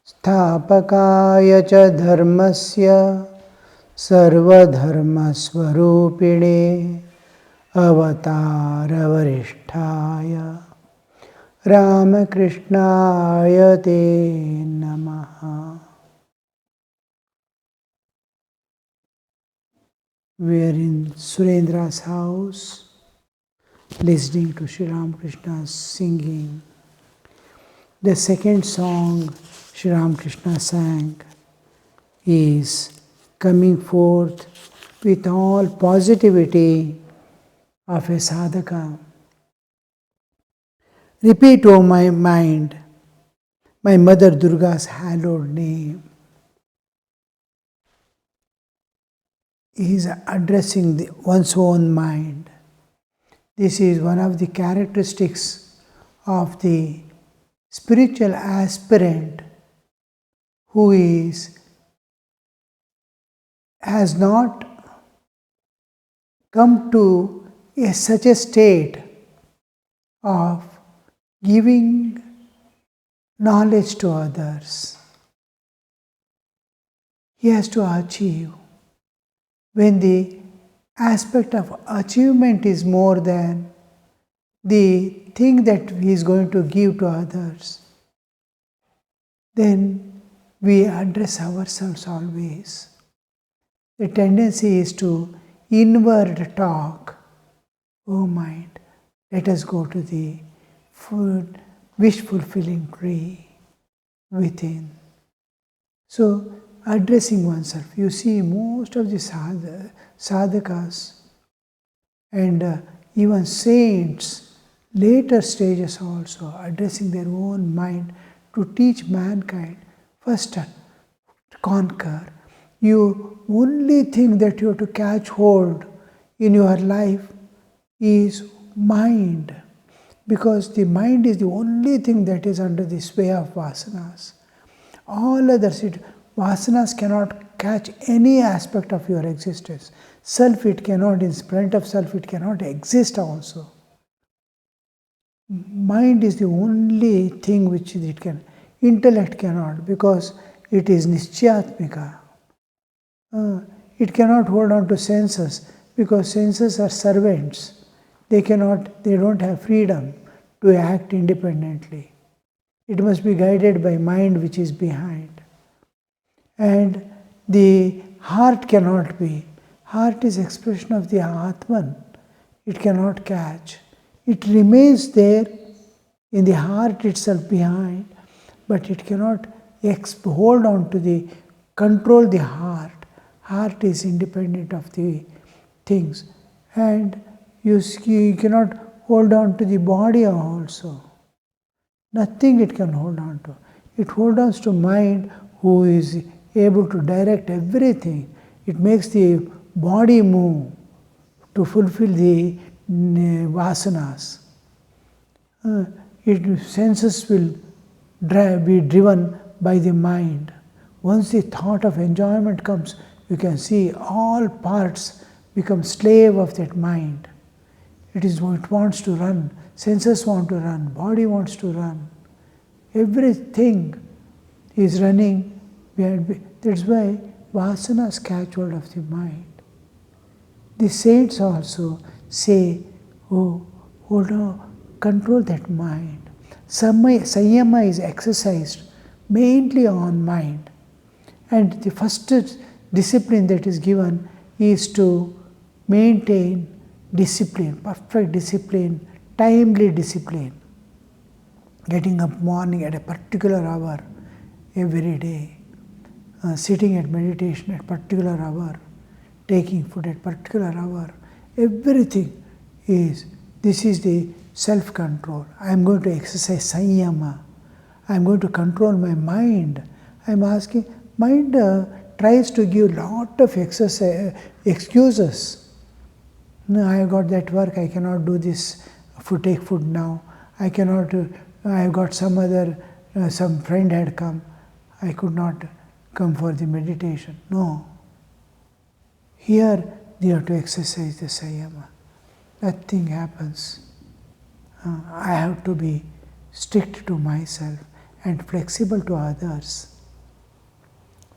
स्थापकाय च धर्मस्य सर्वधर्मस्वरूपिणे अवतारवरिष्ठाय Ramakrishnaय te namaha. We are in Surendra's house, listening to Sri Ramakrishna singing. The second song Sri Ramakrishna sang is coming forth with all positivity of a sadhaka. Repeat, O my mind, my Mother Durga's hallowed name. He is addressing one's own mind. This is one of the characteristics of the spiritual aspirant who has not come to such a state of giving knowledge to others. He has to achieve. When the aspect of achievement is more than the thing that he is going to give to others, then we address ourselves always. The tendency is to inward talk. Oh mind, let us go to the wish-fulfilling tree within. So, addressing oneself. You see, most of the sadhakas and even saints, later stages also, addressing their own mind to teach mankind. First, conquer. You only thing that you have to catch hold in your life is mind, because the mind is the only thing that is under the sway of vasanas. All others, vasanas cannot catch any aspect of your existence. Self, it cannot, in front of self, it cannot exist also. Mind is the only thing which it can. Intellect cannot, because it is nischyatmika. It cannot hold on to senses, because senses are servants. They don't have freedom to act independently. It must be guided by mind which is behind. And the heart cannot be. Heart is expression of the Atman. It cannot catch. It remains there in the heart itself behind, but it cannot hold on to control the heart. Heart is independent of the things. And you cannot hold on to the body also. Nothing it can hold on to. It holds on to mind who is able to direct everything. It makes the body move to fulfill the vasanas. Senses will be driven by the mind. Once the thought of enjoyment comes, you can see all parts become slave of that mind. It wants to run. Senses want to run. Body wants to run. Everything is running. That's why vasanas catch hold of the mind. The saints also say, oh, hold on, control that mind. Samyama is exercised mainly on mind. And the first discipline that is given is to maintain discipline, perfect discipline, timely discipline. Getting up morning at a particular hour every day, sitting at meditation at particular hour, taking food at particular hour, everything this is the self-control. I am going to exercise samyama. I am going to control my mind. I am asking, mind tries to give lot of excuses. No, I have got that work, I cannot do this, take food now. I cannot, I have got some friend had come, I could not come for the meditation. No. Here, you have to exercise the samyama. Nothing happens. I have to be strict to myself and flexible to others.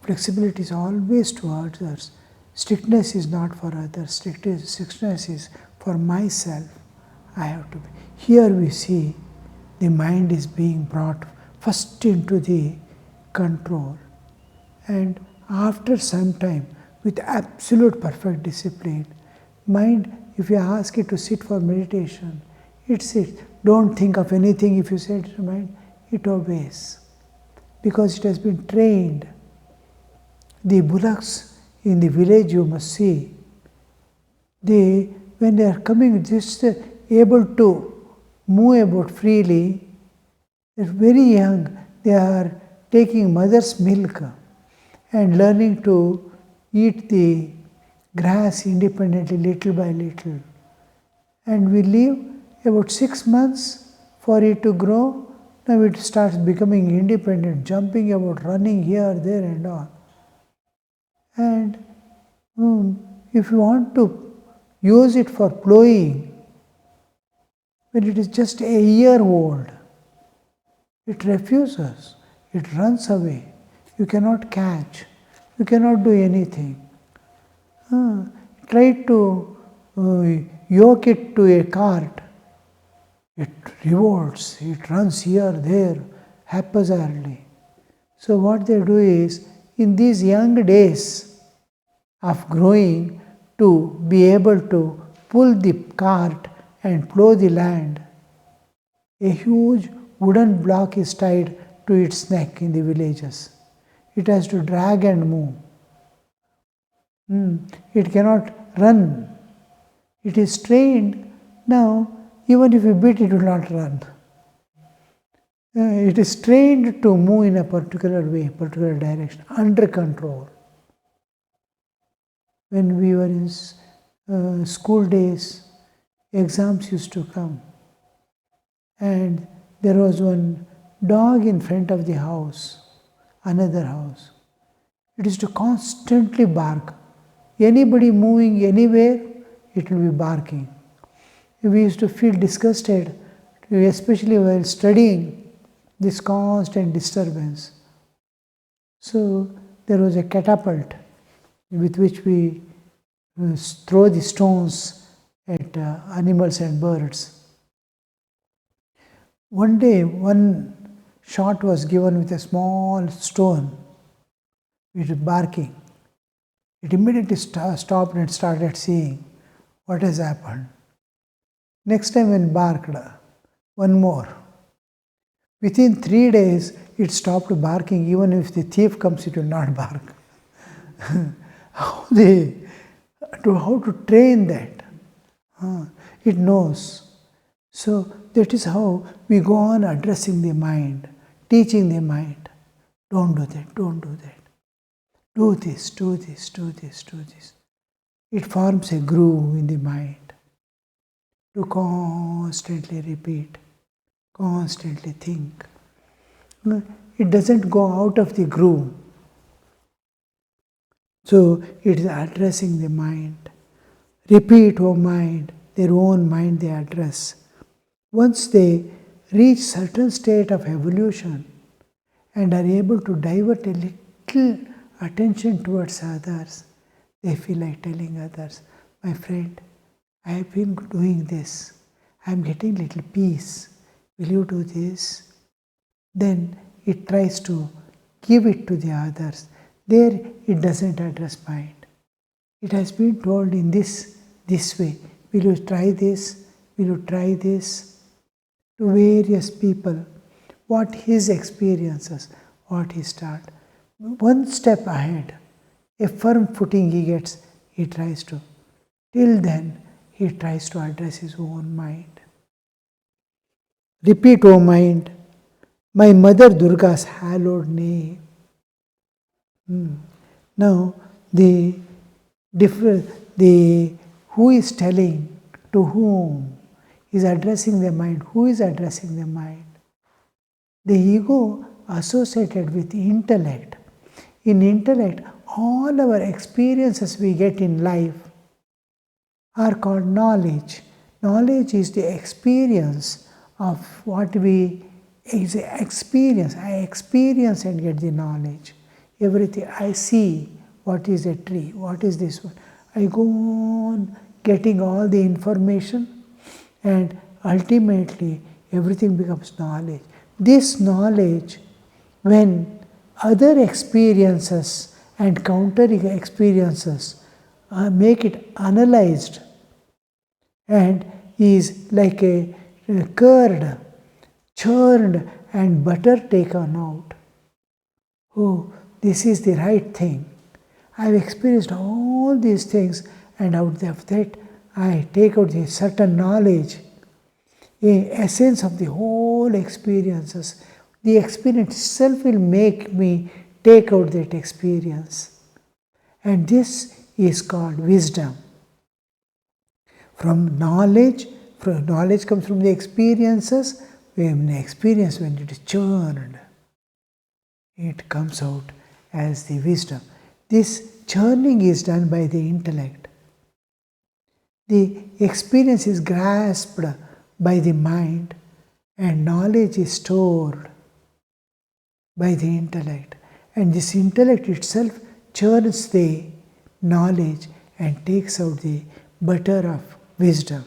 Flexibility is always to others. Strictness is not for others. Strictness is for myself. I have to be. Here we see the mind is being brought first into the control. And after some time, with absolute perfect discipline, mind, if you ask it to sit for meditation, it sits. Don't think of anything. If you say to the mind, it obeys. Because it has been trained. The bullocks in the village you must see, when they are coming just able to move about freely, they are very young, they are taking mother's milk and learning to eat the grass independently little by little. And we leave about 6 months for it to grow. Now it starts becoming independent, jumping about, running here, there and all. And if you want to use it for plowing, when it is just a year old, it refuses, it runs away. You cannot catch, you cannot do anything. Try to yoke it to a cart, it revolts, it runs here, there, haphazardly. So what they do is, in these young days of growing, to be able to pull the cart and plow the land, a huge wooden block is tied to its neck in the villages. It has to drag and move. It cannot run. It is trained. Now, even if you beat it, will not run. It is trained to move in a particular way, particular direction, under control. When we were in school days, exams used to come, and there was one dog in front of the house, another house. It used to constantly bark. Anybody moving anywhere, it will be barking. We used to feel disgusted, especially while studying, this constant disturbance. So there was a catapult with which we throw the stones at animals and birds. One day, one shot was given with a small stone, which was barking. It immediately stopped and started seeing what has happened. Next time when barked, one more. Within 3 days, it stopped barking. Even if the thief comes, it will not bark. How to train that? It knows. So that is how we go on addressing the mind, teaching the mind. Don't do that, don't do that. Do this, do this, do this, do this. It forms a groove in the mind to constantly repeat, constantly think. It doesn't go out of the groove. So it is addressing the mind. Repeat, O mind, their own mind they address. Once they reach certain state of evolution and are able to divert a little attention towards others, they feel like telling others, my friend, I have been doing this. I am getting little peace. Will you do this? Then it tries to give it to the others. There it doesn't address mind. It has been told in this way. Will you try this? Will you try this? To various people, what his experiences, what he starts. One step ahead, a firm footing he gets, he tries to. Till then, he tries to address his own mind. Repeat, O mind, my mother Durga's hallowed name. Now, who is telling to whom is addressing the mind. Who is addressing the mind? The ego associated with intellect. In intellect, all our experiences we get in life are called knowledge. Knowledge is the experience of what we experience. I experience and get the knowledge. everything. I see what is a tree, what is this one. I go on getting all the information, and ultimately everything becomes knowledge. This knowledge, when other experiences and counter experiences make it analyzed, and is like a curd, churned and butter taken out. Oh, this is the right thing. I've experienced all these things, and out of that I take out the certain knowledge, the essence of the whole experiences. The experience itself will make me take out that experience. And this is called wisdom. From knowledge comes from the experiences. When the experience, when it is churned, it comes out as the wisdom. This churning is done by the intellect. The experience is grasped by the mind, and knowledge is stored by the intellect. And this intellect itself churns the knowledge and takes out the butter of wisdom.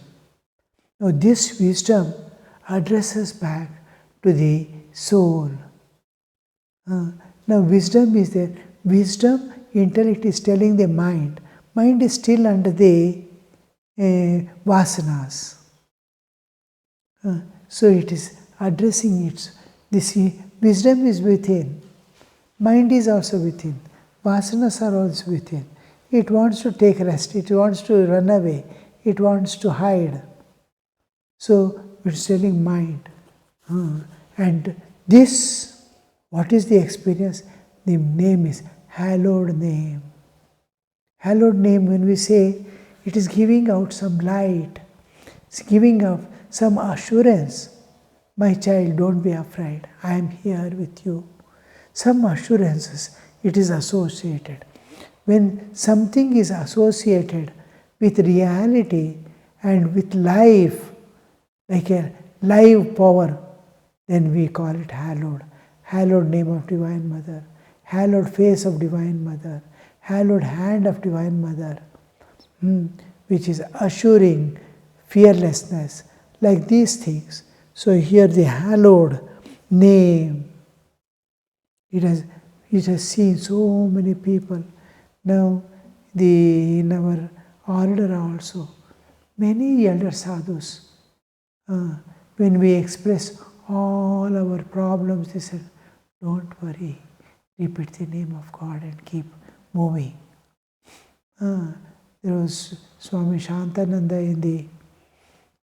Now this wisdom addresses back to the soul. Now wisdom is there. Wisdom, intellect is telling the mind. Mind is still under the vasanas. So it is addressing its. This wisdom is within. Mind is also within. Vasanas are also within. It wants to take rest. It wants to run away. It wants to hide. So it's telling mind. And this, what is the experience? The name is hallowed name. Hallowed name, when we say, it is giving out some light. It's giving out some assurance. My child, don't be afraid. I am here with you. Some assurances, it is associated. When something is associated with reality and with life, like a live power, then we call it hallowed. Hallowed name of Divine Mother, hallowed face of Divine Mother, hallowed hand of Divine Mother, which is assuring fearlessness, like these things. So here the hallowed name, it has seen so many people. Now in our order also, many elder sadhus, when we express all our problems, they said, don't worry, repeat the name of God and keep moving. There was Swami Shantananda in the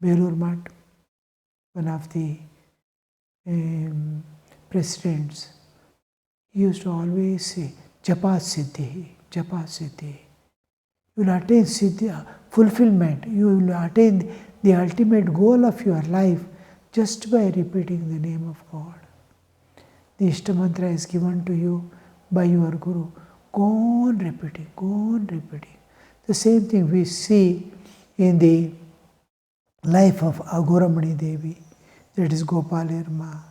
Belur Math, one of the presidents. He used to always say, Japa Siddhi, Japa Siddhi. You will attain Siddhi, fulfillment. You will attain the ultimate goal of your life just by repeating the name of God. The Ishta Mantra is given to you by your Guru. Go on repeating, go on repeating. The same thing we see in the life of Aghoramani Devi, that is Gopalerma.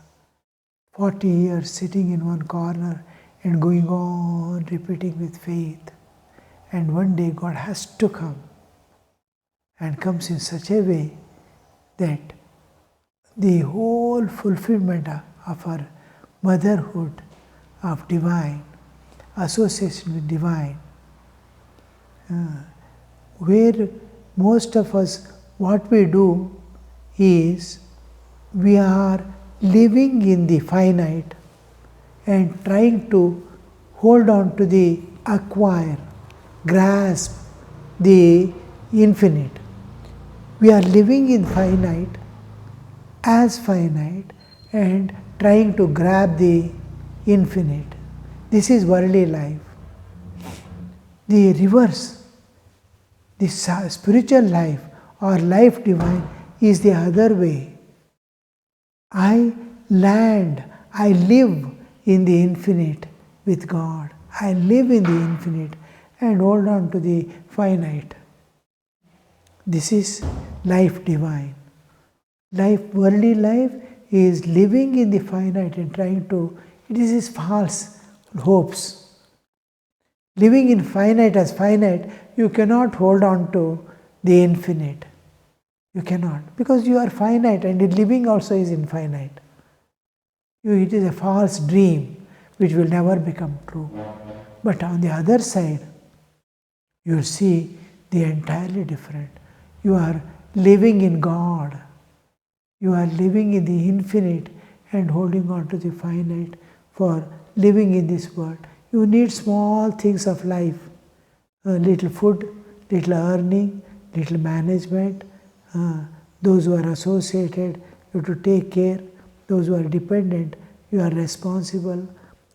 40 years sitting in one corner and going on repeating with faith. And one day God has to come, and comes in such a way that the whole fulfillment of her motherhood of divine, association with divine, where most of us, what we do is, we are living in the finite and trying to hold on to the acquire, grasp the infinite. We are living in finite and trying to grab the infinite. This is worldly life. The reverse, the spiritual life or life divine is the other way. I land, I live in the infinite with God. I live in the infinite and hold on to the finite. This is life divine. Worldly life is living in the finite and trying to, it is his false hopes. Living in finite as finite, you cannot hold on to the infinite. You cannot, because you are finite and the living also is infinite. It is a false dream which will never become true. But on the other side, you see the entirely different. You are living in God. You are living in the infinite and holding on to the finite for living in this world. You need small things of life, a little food, little earning, little management, those who are associated, you have to take care, those who are dependent, you are responsible.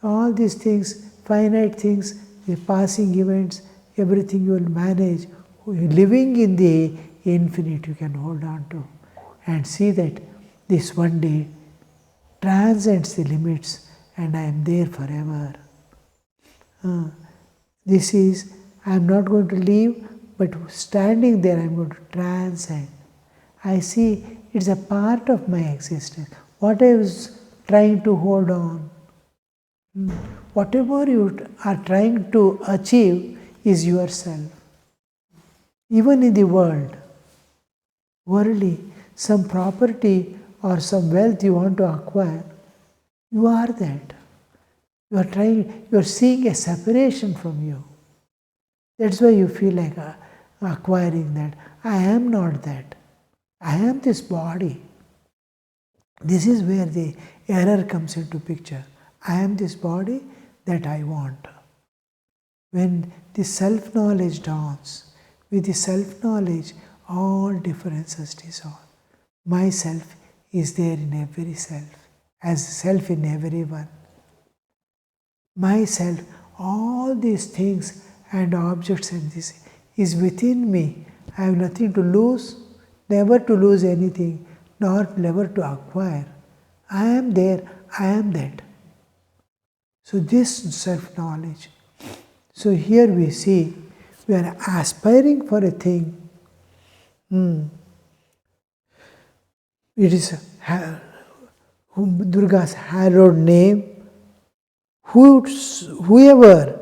All these things, finite things, the passing events, everything you will manage. Living in the infinite you can hold on to and see that this one day transcends the limits and I am there forever. This is, I am not going to leave, but standing there I am going to transcend. I see it's a part of my existence. What I was trying to hold on, whatever you are trying to achieve is yourself. Even in the world, worldly, some property or some wealth you want to acquire, you are that. You are seeing a separation from you. That's why you feel like acquiring that. I am not that. I am this body. This is where the error comes into picture. I am this body that I want. When the self-knowledge dawns, with the self-knowledge, all differences dissolve. Myself is there in every self, as self in everyone. Myself, all these things and objects and this is within me. I have nothing to lose, never to lose anything, nor never to acquire. I am there, I am that. So this self-knowledge. So here we see, we are aspiring for a thing. It is Durga's hallowed name. Whoever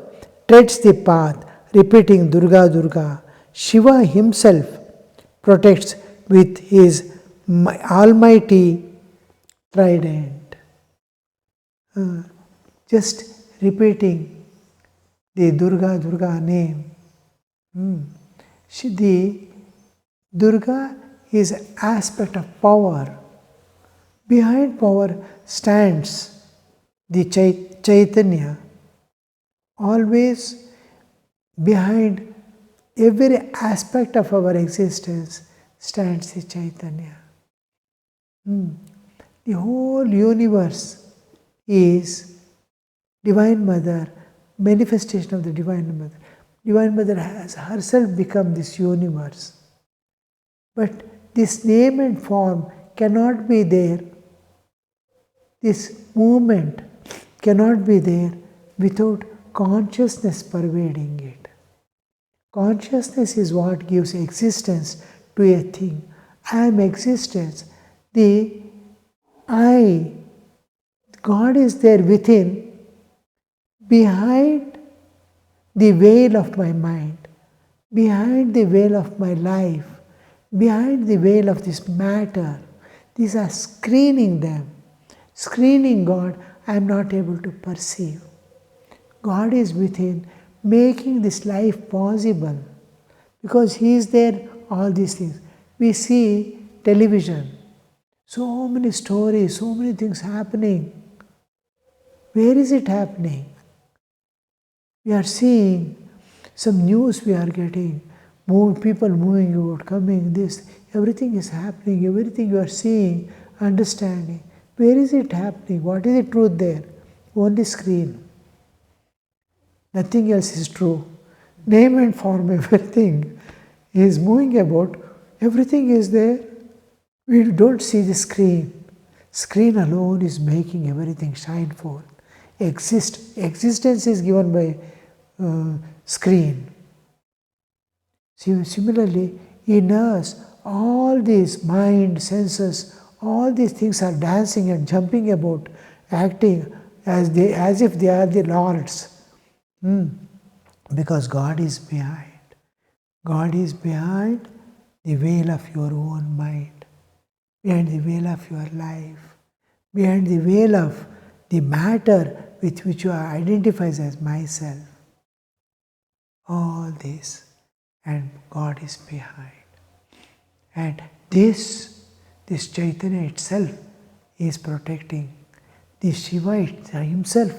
treads the path repeating Durga, Durga, Shiva himself protects with his almighty trident. Just repeating the Durga, Durga name. The Durga is an aspect of power. Behind power stands the Chaitanya. Always behind every aspect of our existence stands the Chaitanya. The whole universe is Divine Mother, manifestation of the Divine Mother. Divine Mother has herself become this universe. But this name and form cannot be there. This movement cannot be there without consciousness pervading it. Consciousness is what gives existence to a thing. I am existence. The I, God is there within, behind the veil of my mind, behind the veil of my life, behind the veil of this matter. These are screening them. Screening God, I am not able to perceive. God is within, making this life possible. Because He is there, all these things. We see television, so many stories, so many things happening. Where is it happening? We are seeing some news we are getting, people moving out, coming, this, everything is happening, everything you are seeing, understanding. Where is it happening? What is the truth there? Only screen. Nothing else is true. Name and form, everything is moving about, everything is there. We don't see the screen. Screen alone is making everything shine forth. Existence is given by screen. Similarly, in us, all these mind, senses, all these things are dancing and jumping about, acting as if they are the lords. because God is behind. God is behind the veil of your own mind, behind the veil of your life, behind the veil of the matter with which you identify as myself. All this, and God is behind. And this Chaitanya itself is protecting. The Shiva himself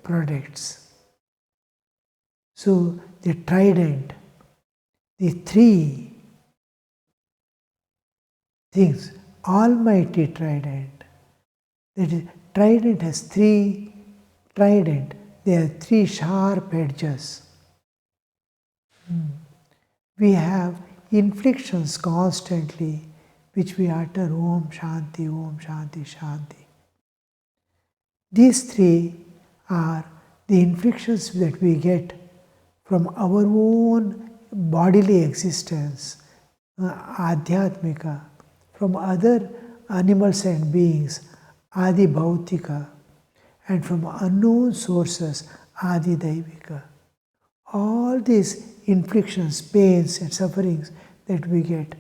protects. So the trident, the three things, almighty trident. That is, trident has three trident. There are three sharp edges. We have inflections constantly, which we utter Om Shanti, Om Shanti, Shanti. These three are the inflections that we get from our own bodily existence, Adhyatmika, from other animals and beings, Adi Bhautika, and from unknown sources, Adi Daivika. All these inflictions, pains and sufferings that we get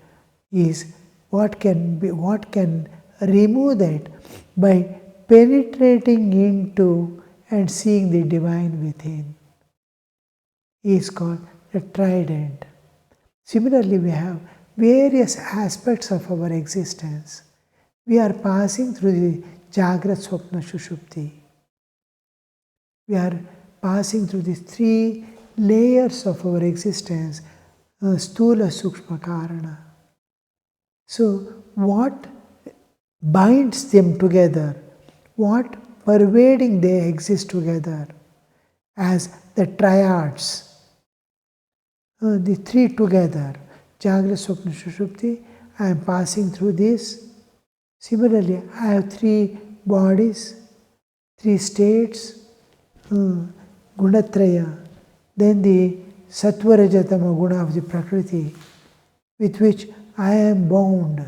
is what can remove that by penetrating into and seeing the divine within. Is called the trident. Similarly, we have various aspects of our existence. We are passing through the Jagrat, Swapna, Shushupti. We are passing through the three layers of our existence, Stula, Sukshma, Karana. So, what binds them together, what pervading they exist together as the triads, the three together, Jagra, Swapna, Shushupti. I am passing through this. Similarly, I have three bodies, three states, Gunatraya, then the Sattva Rajatama Guna of the Prakriti, with which I am bound.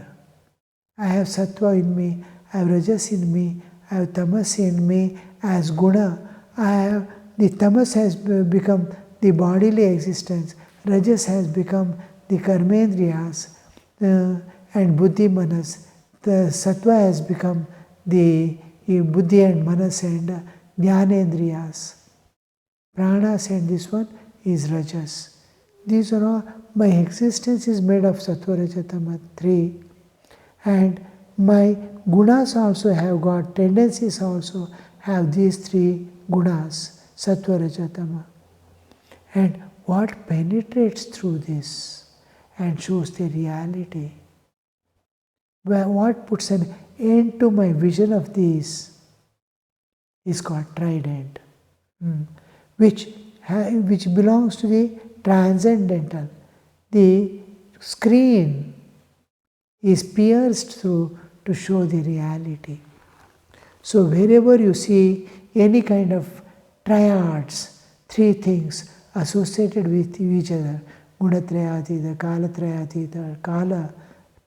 I have Sattva in me, I have Rajas in me, I have Tamas in me as Guna. The Tamas has become the bodily existence, Rajas has become the Karmendriyas, and Buddhi Manas. The Sattva has become the Buddhi and Manas and Jnanendriyas. Pranas and this one is Rajas. These are all, my existence is made of Sattva, Rajatama, three. And my gunas also have got, tendencies also have these three gunas, Sattva, Rajatama. And what penetrates through this and shows the reality, what puts an end to my vision of these is called trident, which belongs to the transcendental. The screen is pierced through to show the reality. So wherever you see any kind of triads, three things associated with each other, Gunatrayatita, Kalatrayatita, Kala,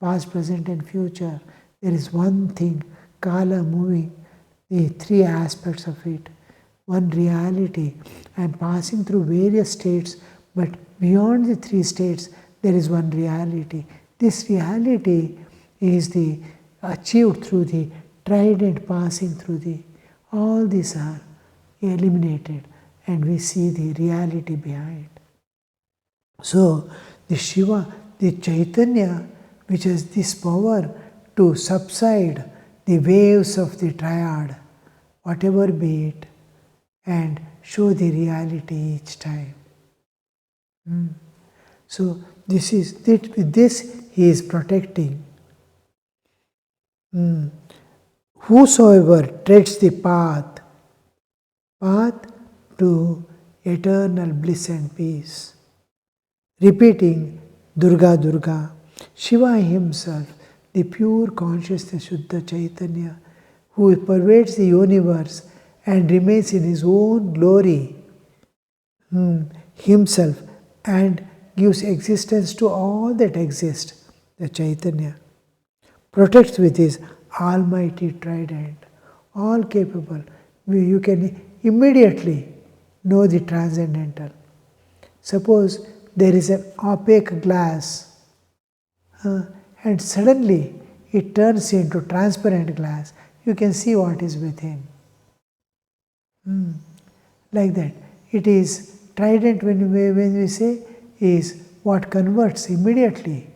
past, present and future, there is one thing, Kala moving, the three aspects of it, one reality. I am passing through various states, but beyond the three states, there is one reality. This reality is achieved through the trident passing through the, all these are eliminated and we see the reality behind. So the Shiva, the Chaitanya, which has this power to subside the waves of the triad, whatever be it, and show the reality each time. So this is that with this he is protecting. Whosoever treads the path to eternal bliss and peace. Repeating Durga Durga, Shiva himself, the pure consciousness Shuddha Chaitanya, who pervades the universe and remains in his own glory himself and gives existence to all that exists, the Chaitanya, protects with his almighty trident, all capable. You can immediately know the transcendental. Suppose there is an opaque glass and suddenly it turns into transparent glass. You can see what is within. Like that. It is trident when we say is what converts immediately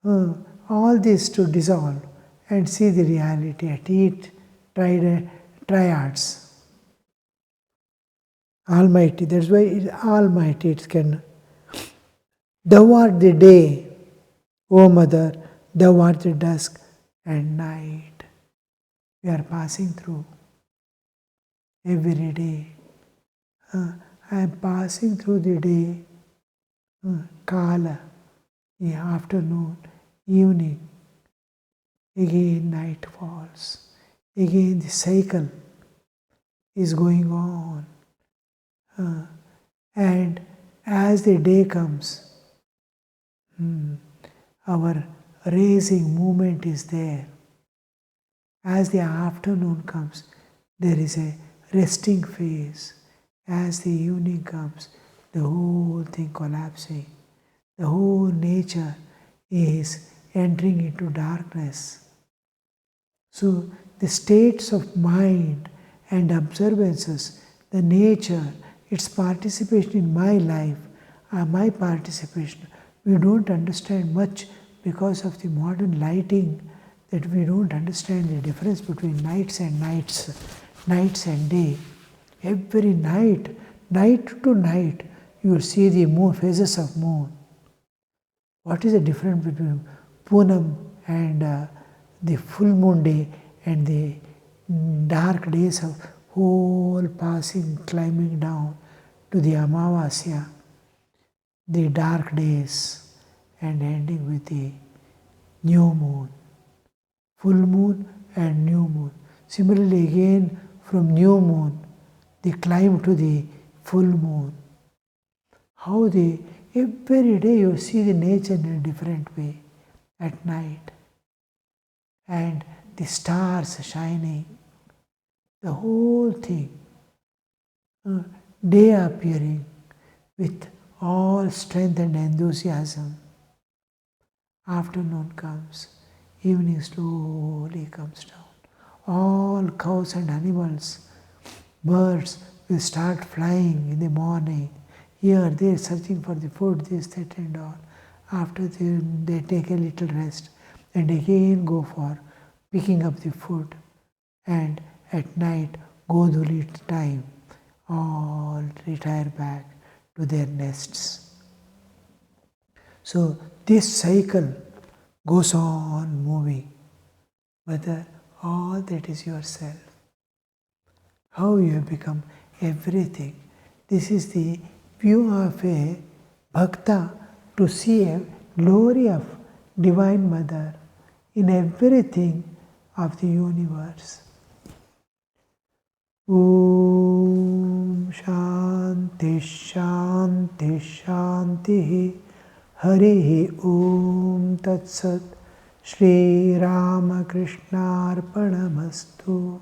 all this to dissolve and see the reality at each triads. Almighty, that's why it's Almighty. It can. Thou art the day, O Mother, thou art the dusk and night. We are passing through every day. I am passing through the day, Kala, the afternoon, evening, again night falls, again the cycle is going on. And as the day comes, our raising movement is there. As the afternoon comes, there is a resting phase. As the evening comes, the whole thing collapsing. The whole nature is entering into darkness. So the states of mind and observances, the nature, its participation in my life, my participation, we don't understand much because of the modern lighting, that we don't understand the difference between nights and day. Every night to night, you will see the moon, phases of moon. What is the difference between Poonam and the full moon day and the dark days of whole passing, climbing down to the Amavasya, the dark days, and ending with the new moon, full moon and new moon. Similarly, again from new moon, the climb to the full moon. How every day you see the nature in a different way at night, and the stars shining, the whole thing, day appearing with all strength and enthusiasm. Afternoon comes, evening slowly comes down. All cows and animals, birds will start flying in the morning. Here they are searching for the food, this, that and all. After they take a little rest and again go for picking up the food. And at night, Godhuli time, all retire back to their nests. So this cycle goes on moving. Whether all that is yourself, how you have become everything. This is the view of a bhakta, to see a glory of Divine Mother in everything of the universe. Om Shanti Shanti Shanti Harihi Om Tat Sat Shri Ramakrishna Arpanamastu.